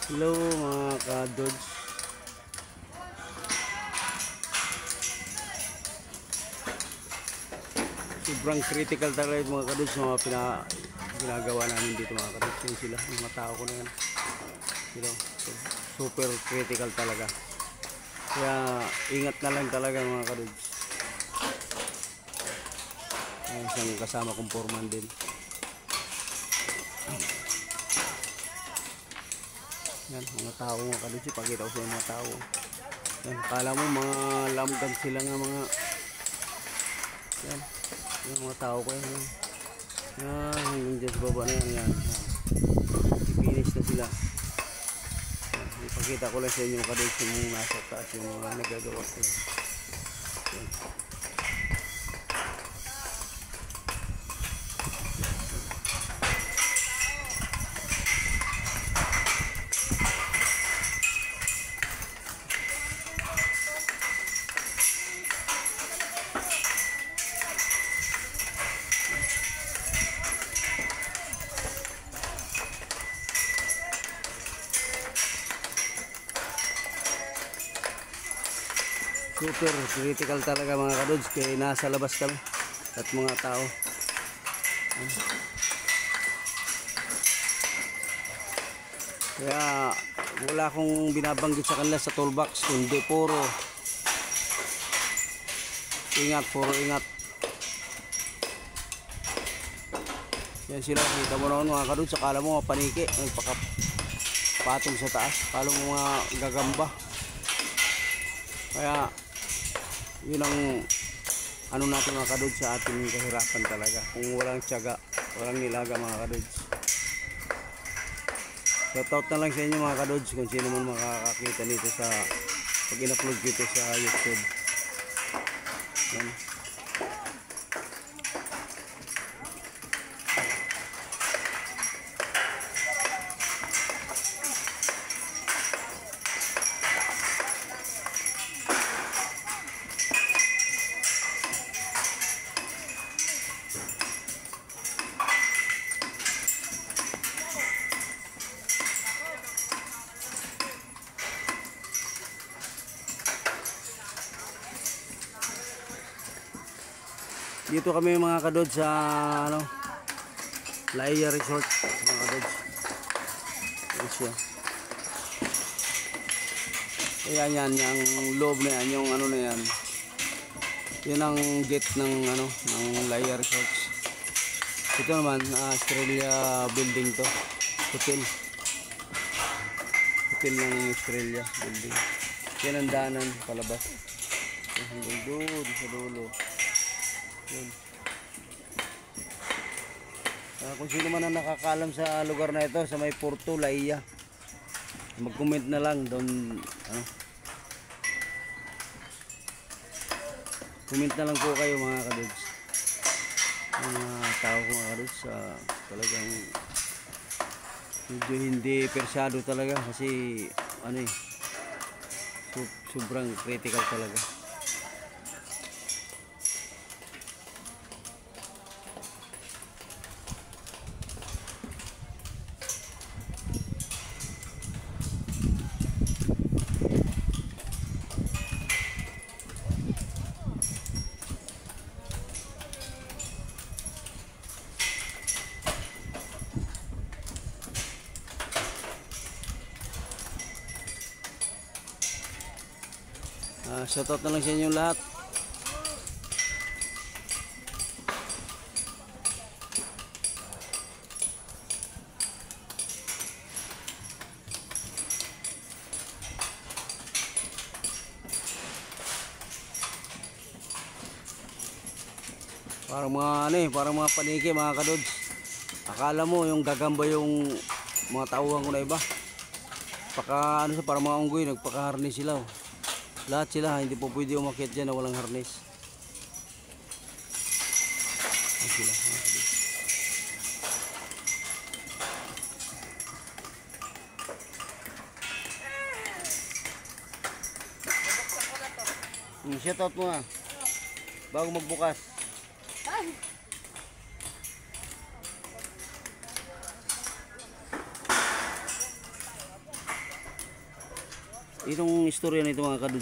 Hello mga ka-Dodge. Sobrang critical talaga yung mga ka-Dodge, mga pinagawa namin dito mga ka-Dodge. Yung sila, yung mga tao ko na yan. Sila, super critical talaga. Kaya ingat na lang talaga mga ka-Dodge. Isang kasama kong foreman din. Yan, mga tao mga ka-Dodge. Pakita ko sa mga tao. Yan, kala mo mga lamgan sila nga mga. Yan, yung mga tao ko yan. Yan, hanggang dyan sa baba na yan. Yan. I-finish na sila. Yan, ipakita ko lang sa inyo mga ka-Dodge yung nasa taas yung mga nagagawa ko. Yan. Super critical talaga mga ka-Dodge, kaya nasa labas kami at mga tao. Kaya wala akong binabanggit sa kanila sa toolbox, kundi puro ingat, puro ingat. Yan sila, kita mo naman mga ka-Dodge, akala mo mga paniki, nagpakapatong sa taas, akala mo mga gagamba. Kaya yun ang ano natin mga ka-Dodge sa ating kahirapan talaga. Kung walang tiyaga, walang nilaga mga ka-Dodge. Shoutout na lang sa inyo mga ka-Dodge kung sino man makakakita nito sa pag in-upload dito sa YouTube. Yan. Dito kami mga ka-Dodge sa ano, Laia Resort mga ka-Dodge. Ayan siya. Ayan yan, yung loob na yan, yung ano na yan. Yun ang gate ng ano, ng Laia Resorts. Ito naman, Australia building to. Hotel. Hotel ng Australia building. Yan ang daanan palabas. Hanggang doon sa dulo. Yun. Kung sino man ang nakakalam sa lugar na ito, sa may Porto Laia, mag-comment na lang doon, ano, comment na lang po kayo mga ka-Dodge. Mga tao ko mga ka-Dodge, talagang medyo hindi persyado talaga kasi ano eh, sobrang critical talaga. Shoutout na lang sa inyong lahat. Parang mga ano eh, parang mga paniki mga ka-Dodge. Akala mo yung gagamba yung mga tauhan ko na iba. Paka ano siya, parang mga unggoy, nagpaka-harness sila. Lahat sila, hindi po pwede umakyat dyan na walang harness. Ayan sila mga ka-Dodge. Shoutout mo nga bago magbukas. Itong istorya nito mga kadudes,